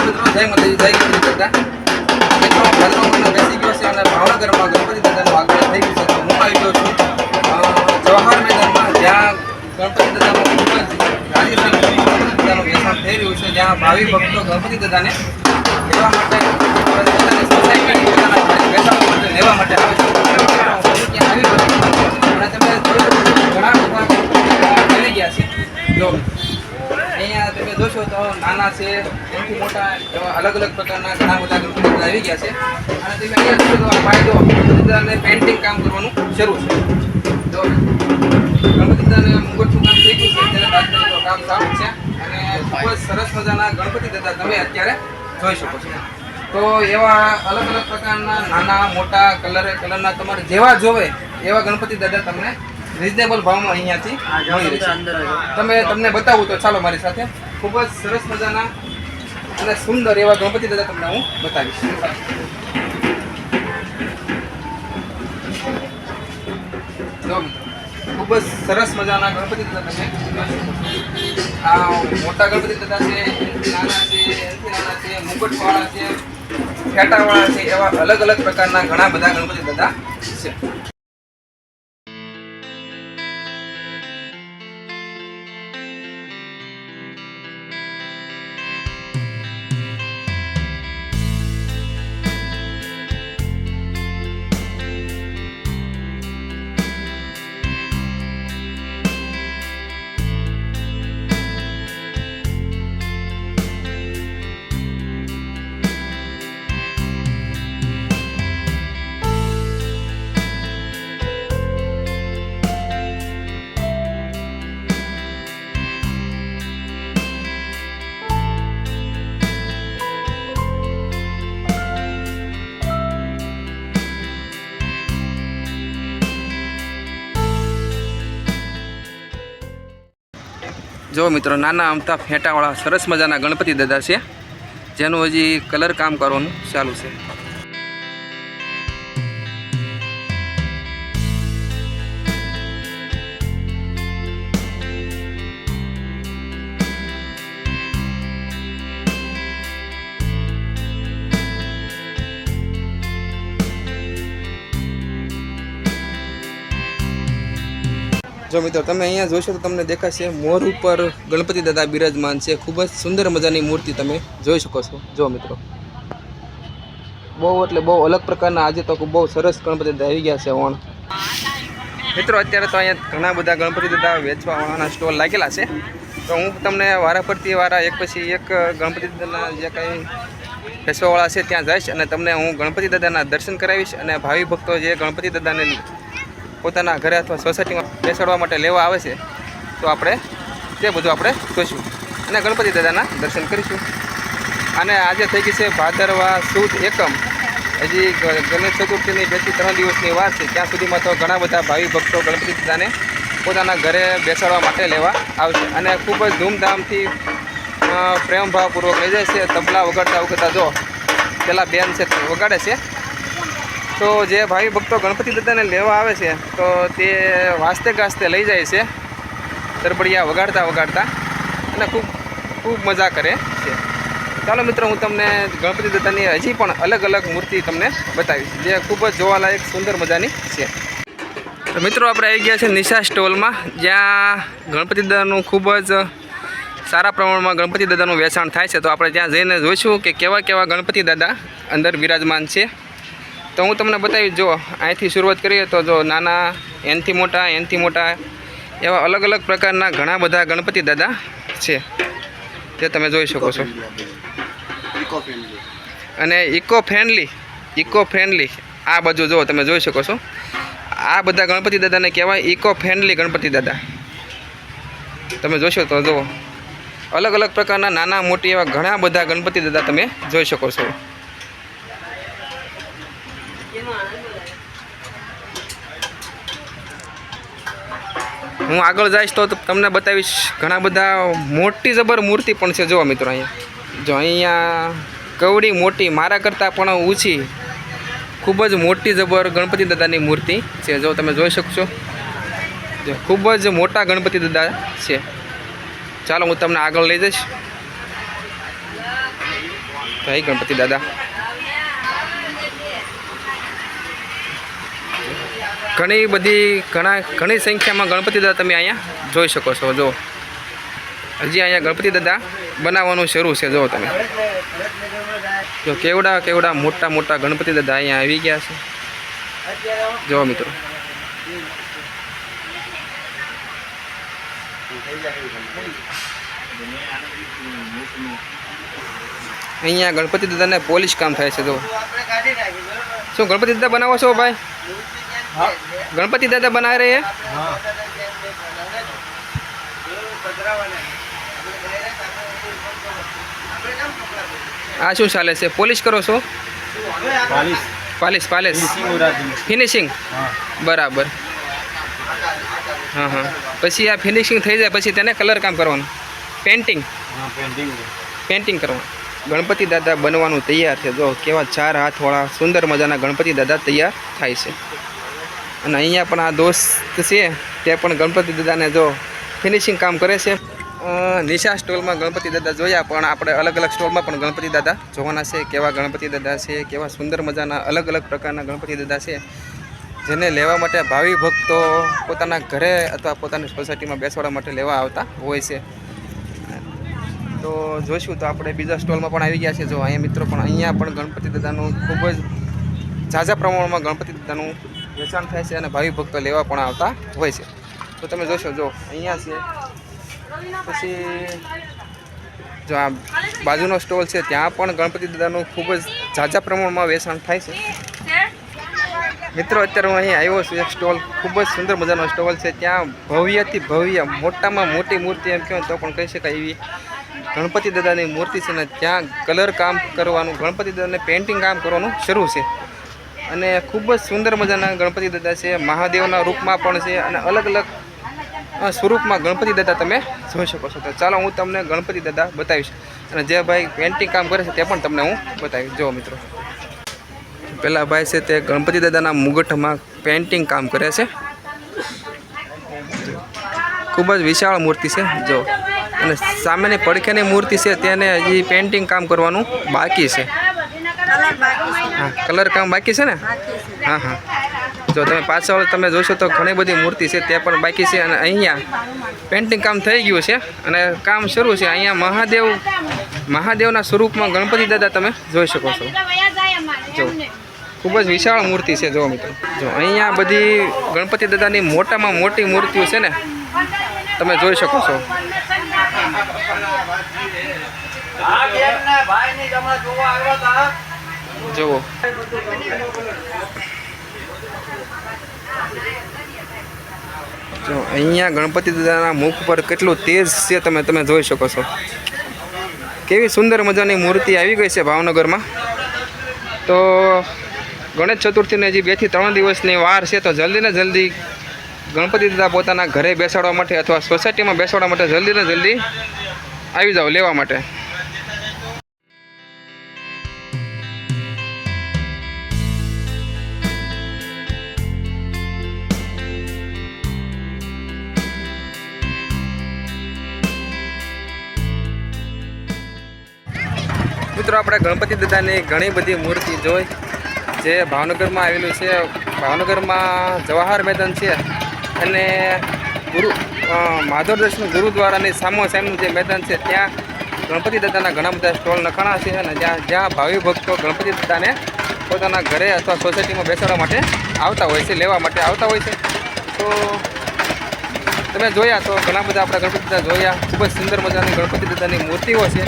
જય માતાજી, જય ગણપતિ દાદા. મિત્રો ભાદરવો મહિનો બેસી ગયો છે અને ભાવનગરમાં ગણપતિ દાદાનું આગમન થઈ ગયું છે. તો હું આવી ગયો છું જવાહર મેદાનમાં, જ્યાં ગણપતિ દાદાનું ખૂબ જ રાજસ્થાન ગણપતિ દાદાનું વેચાણ થઈ રહ્યું છે, જ્યાં ભાવિ ભક્તો ગણપતિ દાદાને લેવા માટે પોતાની સોસાયટી પોતાના બેસાડવા માટે લેવા માટે આવે છે. ત્યાં આવી ગયો અને તમે ઘણા બધા મળી ગયા છે. જો અહીંયા તમે જોશો તો નાના છે, એનાથી મોટા એવા અલગ અલગ પ્રકારના ઘણા બધા ગણપતિ દાદા આવી ગયા છે. અને તમે અહીંયા જોશો તો ફાયદો ગણપતિ દાદાને પેઇન્ટિંગ કામ કરવાનું શરૂ છે. તો ગણપતિ દાદાને મુગટનું કામ થઈ ગયું છે, ત્યારે તાત્કાલિક કામ ચાલુ છે અને ખૂબ જ સરસ મજાના ગણપતિ દાદા તમે અત્યારે જોઈ શકો છો. તો એવા અલગ અલગ પ્રકારના નાના મોટા કલરના તમારે જેવા જોવે એવા ગણપતિ દાદા તમને રિઝનેબલ ભાવમાં અહીંયાથી મળી રહેશે. તમને બતાવું તો ચાલો મારી સાથે. ખૂબ જ સરસ મજાના અને સુંદર એવા ગણપતિ દાદા તમને હું બતાવીશ. ખૂબ જ સરસ મજાના ગણપતિ દાદા તમે આ મોટા ગણપતિ દાદા છે, એનાથી નાના છે, એનાથી નાના છે, મુગટવાળા છે, ફેટાવાળા છે, એવા અલગ અલગ પ્રકારના ઘણા બધા ગણપતિ દાદા છે. જો મિત્રો, નાના અમથા ફેંટાવાળા સરસ મજાના ગણપતિ દાદા છે, જેનું હજી કલર કામ કરવાનું ચાલુ છે. જો મિત્રો, તમે અહીંયા જોશો તો તમને દેખાશે મોર ઉપર ગણપતિ દાદા બિરાજમાન છે. ખૂબ જ સુંદર મજાની મૂર્તિ તમે જોઈ શકો છો. જો મિત્રો, બહુ એટલે બહુ અલગ પ્રકારના આજે તો બહુ સરસ ગણપતિ દાદા આવી ગયા છે. ઓણ મિત્રો, અત્યારે તો અહીંયા ઘણા બધા ગણપતિ દાદા વેચવાવાળાના સ્ટોલ લાગેલા છે. તો હું તમને વારાફરતી એક પછી એક ગણપતિ દાદાના જે કંઈ વેચવાવાળા છે ત્યાં જઈશ અને તમને હું ગણપતિ દાદાના દર્શન કરાવીશ. અને ભાવિ ભક્તો જે ગણપતિ દાદાને પોતાના ઘરે અથવા સોસાયટીમાં બેસાડવા માટે લેવા આવે છે, તો આપણે તે બધું આપણે જોઈશું અને ગણપતિ દાદાના દર્શન કરીશું. અને આજે થઈ ગઈ છે ભાદરવા સુદ એકમ. હજી ગણેશ ચતુર્થીની 2 થી 3 દિવસની વાર છે. ત્યાં સુધીમાં તો ઘણા બધા ભાવિ ભક્તો ગણપતિ દાદાને પોતાના ઘરે બેસાડવા માટે લેવા આવશે અને ખૂબ જ ધૂમધામથી પ્રેમભાવપૂર્વક લઈ જાય છે. તબલા વગાડતા જો પેલા બેન છે વગાડે છે. તો જે ભાવિ ભક્તો ગણપતિ દાદાને લેવા આવે છે તો તે વાસ્તે ગાસ્તે લઈ જાય છે, તરબડિયા વગાડતા અને ખૂબ મજા કરે છે. ચાલો મિત્રો, હું તમને ગણપતિ દાદાની હજી પણ અલગ અલગ મૂર્તિ તમને બતાવીશ, જે ખૂબ જ જોવાલાયક સુંદર મજાની છે. તો મિત્રો, આપણે આવી ગયા છે નિશા સ્ટોલમાં, જ્યાં ગણપતિ દાદાનું ખૂબ જ સારા પ્રમાણમાં ગણપતિ દાદાનું વેચાણ થાય છે. તો આપણે ત્યાં જઈને જોઈશું કે કેવા ગણપતિ દાદા અંદર બિરાજમાન છે. તો હું તમને બતાવીશ. જો અહીંથી શરૂઆત કરીએ તો જો નાના, એનાથી મોટા એવા અલગ અલગ પ્રકારના ઘણા બધા ગણપતિ દાદા છે, જે તમે જોઈ શકો છો. અને ઇકો ફ્રેન્ડલી આ બાજુ જો તમે જોઈ શકો છો. આ બધા ગણપતિ દાદાને કહેવાય ઇકો ફ્રેન્ડલી ગણપતિ દાદા. તમે જોશો તો જો અલગ અલગ પ્રકારના નાના મોટી એવા ઘણા બધા ગણપતિ દાદા તમે જોઈ શકો છો. હું આગળ જઈશ તો તમને બતાવીશ ઘણા બધા મોટી જબર મૂર્તિ પણ છે. જો મિત્રો, અહીંયા કવડી મોટી, મારા કરતાં પણ ઊંચી, ખૂબ જ મોટી જબર ગણપતિ દાદાની મૂર્તિ છે. જો તમે જોઈ શકશો, ખૂબ જ મોટા ગણપતિ દાદા છે. ચાલો હું તમને આગળ લઈ જઈશ. જય ગણપતિ દાદા. ઘણી સંખ્યામાં ગણપતિ દાદા તમે અહીંયા જોઈ શકો છો. જો હજી અહીંયા ગણપતિ દાદા બનાવવાનું શરૂ છે. જો તમે જો કેવડા મોટા ગણપતિ દાદા અહીંયા આવી ગયા છે. જો મિત્રો અહીંયા ગણપતિ દાદાને પોલિશ કામ થાય છે. જો શું ગણપતિ દાદા બનાવો છો ભાઈ? ગણપતિ દાદા બના રહે હે? આ શું ચાલે છે? પોલિશ કરો છો? પાલિશ ફિનિશિંગ. બરાબર. હા. પછી આ ફિનિશિંગ થઈ જાય પછી તેને કલર કામ કરવાનું, પેન્ટિંગ કરવાનું. ગણપતિ દાદા બનવાનું તૈયાર છે. જો કેવા 4 હાથવાળા સુંદર મજાના ગણપતિ દાદા તૈયાર થાય છે. અને અહીંયા પણ આ દોસ્ત છે તે પણ ગણપતિ દાદાને જો ફિનિશિંગ કામ કરે છે. નિશા સ્ટોલમાં ગણપતિ દાદા જોયા, પણ આપણે અલગ સ્ટોલમાં પણ ગણપતિ દાદા જોવાના છે. કેવા ગણપતિ દાદા છે, કેવા સુંદર મજાના અલગ પ્રકારના ગણપતિ દાદા છે, જેને લેવા માટે ભાવિ ભક્તો પોતાના ઘરે અથવા પોતાની સોસાયટીમાં બેસવાડા માટે લેવા આવતા હોય છે. તો જોઈશું તો આપણે બીજા સ્ટોલમાં પણ આવી ગયા છે. જો અહીંયા મિત્રો પણ અહીંયા પણ ગણપતિ દાદાનું ખૂબ જ ઝાઝા પ્રમાણમાં ગણપતિ દાદાનું વેચાણ થાય છે અને ભાવિ ભક્તો લેવા પણ આવતા હોય છે. તો તમે જોશો, જો અહીંયા છે. પછી જો આ બાજુનો સ્ટોલ છે ત્યાં પણ ગણપતિ દાદાનું ખૂબ જ ઝાઝા પ્રમાણમાં વેચાણ થાય છે. મિત્રો અત્યારે હું અહીં આવ્યો છું. એક સ્ટોલ ખૂબ જ સુંદર મજાનો સ્ટોલ છે. ત્યાં ભવ્યથી ભવ્ય મોટામાં મોટી મૂર્તિ એમ કહો તો પણ કહી શકાય એવી ગણપતિ દાદાની મૂર્તિ છે ને ત્યાં કલર કામ કરવાનું, ગણપતિ દાદાને પેઇન્ટિંગ કામ કરવાનું શરૂ છે. અને ખૂબ જ સુંદર મજાના ગણપતિ દાદા છે. મહાદેવના રૂપમાં પણ છે અને અલગ સ્વરૂપમાં ગણપતિ દાદા તમે જોઈ શકો છો. તો ચાલો હું તમને ગણપતિ દાદા બતાવીશ અને જે ભાઈ પેઇન્ટિંગ કામ કરે છે તે પણ તમને હું બતાવીશ. જો મિત્રો પેલા ભાઈ છે તે ગણપતિ દાદાના મુગટમાં પેઇન્ટિંગ કામ કરે છે. ખૂબ જ વિશાળ મૂર્તિ છે. જો અને સામેની પડખેની મૂર્તિ છે તેને હજી પેઇન્ટિંગ કામ કરવાનું બાકી છે. હા, કલર કામ બાકી છે ને? હા. જો તમે પાછળ તમે જોશો તો ઘણી બધી મૂર્તિ છે તે પણ બાકી છે. અને અહીંયા પેઇન્ટિંગ કામ થઈ ગયું છે અને કામ શરૂ છે. અહીંયા મહાદેવના સ્વરૂપમાં ગણપતિ દાદા તમે જોઈ શકો છો. જો ખૂબ જ વિશાળ મૂર્તિ છે. જો મિત્રો જો અહીંયા બધી ગણપતિ દાદાની મોટામાં મોટી મૂર્તિઓ છે ને તમે જોઈ શકો છો. જુઓ જો અહીંયા ગણપતિ દાદાના મુખ પર કેટલું તેજ છે તમે જોઈ શકો છો. કેવી સુંદર મજાની મૂર્તિ આવી ગઈ છે ભાવનગરમાં. તો ગણેશ ચતુર્થીને હજી 2 થી 3 દિવસની વાર છે. તો જલ્દી ને જલ્દી ગણપતિ દાદા પોતાના ઘરે બેસાડવા માટે અથવા સોસાયટીમાં બેસાડવા માટે જલ્દી ને જલ્દી આવી જાઓ લેવા માટે. મિત્રો આપણે ગણપતિ દાદાની ઘણી બધી મૂર્તિ જોઈ જે ભાવનગરમાં આવેલું છે. ભાવનગરમાં જવાહર મેદાન છે અને માધવ દર્શન ગુરુદ્વારાની સામોસામનું જે મેદાન છે ત્યાં ગણપતિ દાદાના ઘણા બધા સ્ટોલ નખાણા છે. અને જ્યાં ભાવિ ભક્તો ગણપતિ દાદાને પોતાના ઘરે અથવા સોસાયટીમાં બેસાડવા માટે આવતા હોય છે, લેવા માટે આવતા હોય છે. તો તમે જોયા તો ઘણા બધા આપણા ગણપતિ દાદા જોયા. ખૂબ જ સુંદર મજાની ગણપતિ દાદાની મૂર્તિઓ છે.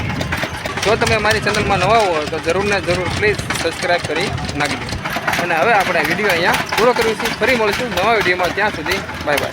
જો તમે અમારી ચેનલમાં નવા હો તો જરૂર પ્લીઝ સબસ્ક્રાઈબ કરી નાખી દો. અને હવે આપણે વિડીયો અહીંયા પૂરો કરીશું. ફરી મળીશું નવા વિડીયોમાં. ત્યાં સુધી બાય.